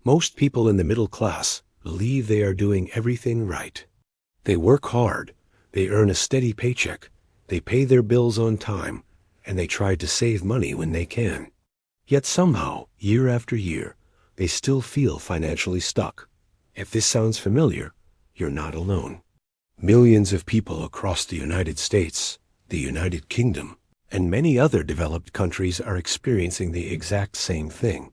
Most people in the middle class believe they are doing everything right. They work hard, they earn a steady paycheck, they pay their bills on time, and they try to save money when they can. Yet somehow, year after year, they still feel financially stuck. If this sounds familiar, you're not alone. Millions of people across the United States, the United Kingdom, and many other developed countries are experiencing the exact same thing.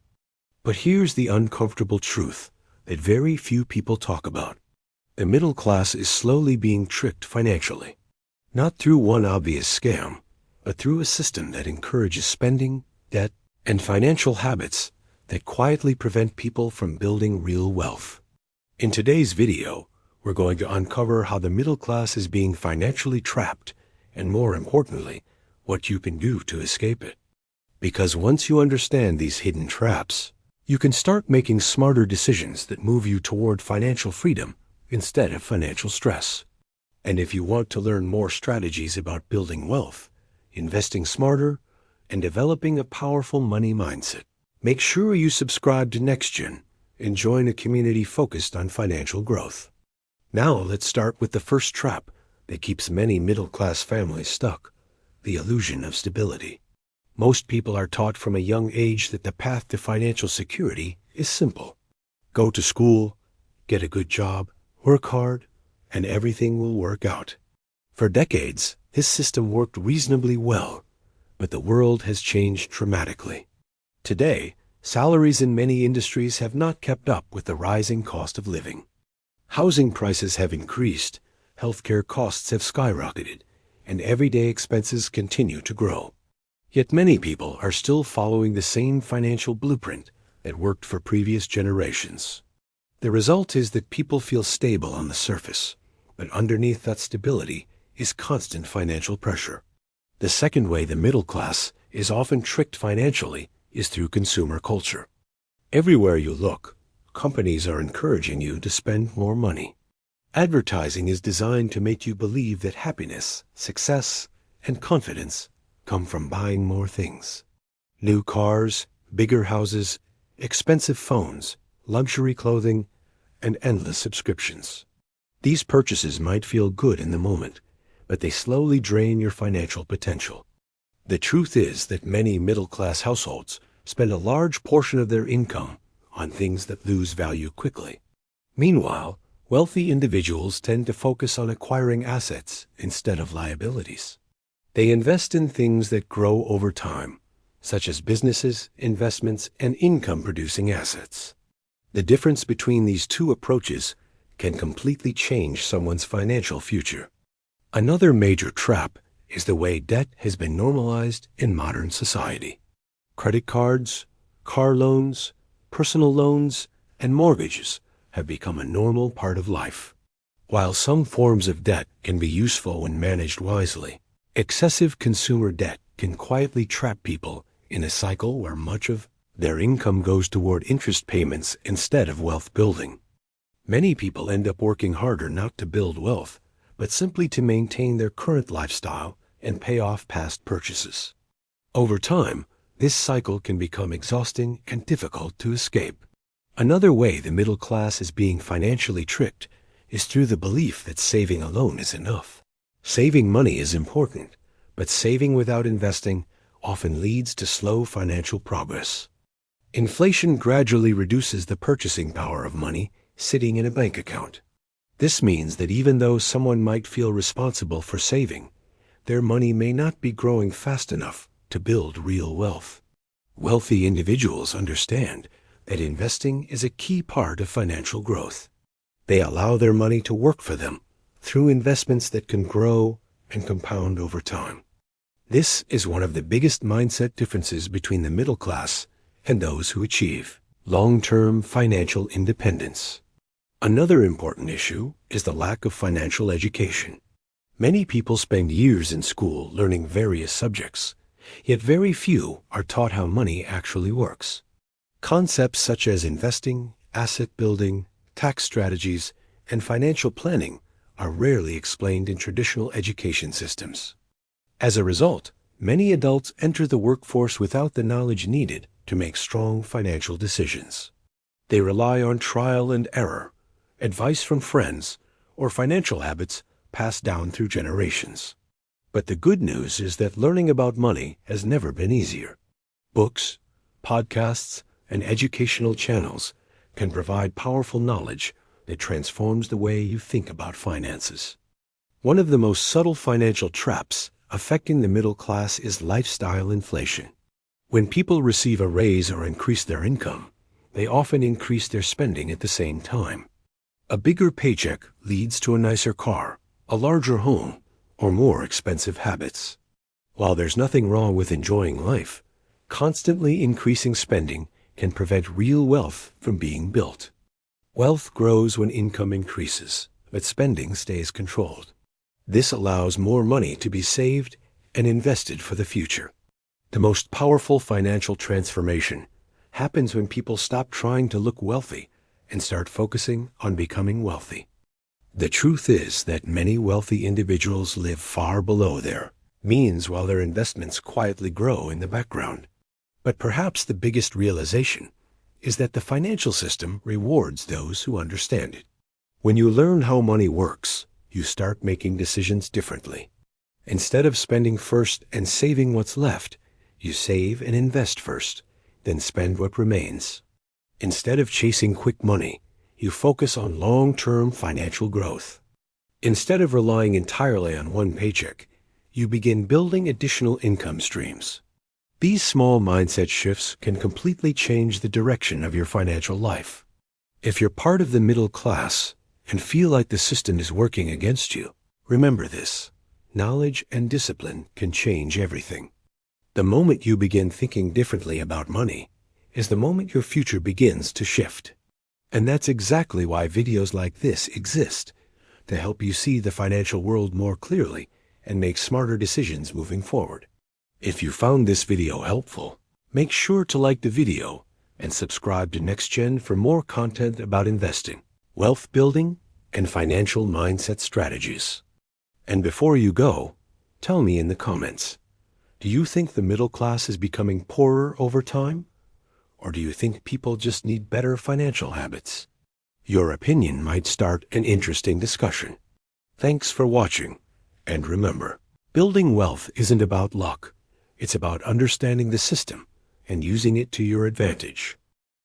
But here's the uncomfortable truth that very few people talk about. The middle class is slowly being tricked financially. Not through one obvious scam, but through a system that encourages spending, debt, and financial habits that quietly prevent people from building real wealth. In today's video, we're going to uncover how the middle class is being financially trapped, and more importantly, what you can do to escape it. Because once you understand these hidden traps, you can start making smarter decisions that move you toward financial freedom instead of financial stress. And if you want to learn more strategies about building wealth, investing smarter, and developing a powerful money mindset, make sure you subscribe to NextGen and join a community focused on financial growth. Now let's start with the first trap that keeps many middle-class families stuck: the illusion of stability. Most people are taught from a young age that the path to financial security is simple. Go to school, get a good job, work hard, and everything will work out. For decades, this system worked reasonably well, but the world has changed dramatically. Today, salaries in many industries have not kept up with the rising cost of living. Housing prices have increased, healthcare costs have skyrocketed, and everyday expenses continue to grow. Yet many people are still following the same financial blueprint that worked for previous generations. The result is that people feel stable on the surface, but underneath that stability is constant financial pressure. The second way the middle class is often tricked financially is through consumer culture. Everywhere you look, companies are encouraging you to spend more money. Advertising is designed to make you believe that happiness, success, and confidence come from buying more things. New cars, bigger houses, expensive phones, luxury clothing, and endless subscriptions. These purchases might feel good in the moment, but they slowly drain your financial potential. The truth is that many middle-class households spend a large portion of their income on things that lose value quickly. Meanwhile, wealthy individuals tend to focus on acquiring assets instead of liabilities. They invest in things that grow over time, such as businesses, investments, and income-producing assets. The difference between these two approaches can completely change someone's financial future. Another major trap is the way debt has been normalized in modern society. Credit cards, car loans, personal loans, and mortgages have become a normal part of life. While some forms of debt can be useful when managed wisely, excessive consumer debt can quietly trap people in a cycle where much of their income goes toward interest payments instead of wealth building. Many people end up working harder not to build wealth, but simply to maintain their current lifestyle and pay off past purchases. Over time, this cycle can become exhausting and difficult to escape. Another way the middle class is being financially tricked is through the belief that saving alone is enough. Saving money is important, but saving without investing often leads to slow financial progress. Inflation gradually reduces the purchasing power of money sitting in a bank account. This means that even though someone might feel responsible for saving, their money may not be growing fast enough to build real wealth. Wealthy individuals understand that investing is a key part of financial growth. They allow their money to work for them through investments that can grow and compound over time. This is one of the biggest mindset differences between the middle class and those who achieve long-term financial independence. Another important issue is the lack of financial education. Many people spend years in school learning various subjects, yet very few are taught how money actually works. Concepts such as investing, asset building, tax strategies, and financial planning are rarely explained in traditional education systems. As a result, many adults enter the workforce without the knowledge needed to make strong financial decisions. They rely on trial and error, advice from friends, or financial habits passed down through generations. But the good news is that learning about money has never been easier. Books, podcasts, and educational channels can provide powerful knowledge that transforms the way you think about finances. One of the most subtle financial traps affecting the middle class is lifestyle inflation. When people receive a raise or increase their income, they often increase their spending at the same time. A bigger paycheck leads to a nicer car, a larger home, or more expensive habits. While there's nothing wrong with enjoying life, constantly increasing spending can prevent real wealth from being built. Wealth grows when income increases, but spending stays controlled. This allows more money to be saved and invested for the future. The most powerful financial transformation happens when people stop trying to look wealthy and start focusing on becoming wealthy. The truth is that many wealthy individuals live far below their means while their investments quietly grow in the background. But perhaps the biggest realization is that the financial system rewards those who understand it. When you learn how money works, you start making decisions differently. Instead of spending first and saving what's left, you save and invest first, then spend what remains. Instead of chasing quick money, you focus on long-term financial growth. Instead of relying entirely on one paycheck, you begin building additional income streams. These small mindset shifts can completely change the direction of your financial life. If you're part of the middle class and feel like the system is working against you, remember this: knowledge and discipline can change everything. The moment you begin thinking differently about money is the moment your future begins to shift. And that's exactly why videos like this exist, to help you see the financial world more clearly and make smarter decisions moving forward. If you found this video helpful, make sure to like the video and subscribe to NextGen for more content about investing, wealth building, and financial mindset strategies. And before you go, tell me in the comments, do you think the middle class is becoming poorer over time? Or do you think people just need better financial habits? Your opinion might start an interesting discussion. Thanks for watching, and remember, building wealth isn't about luck. It's about understanding the system and using it to your advantage.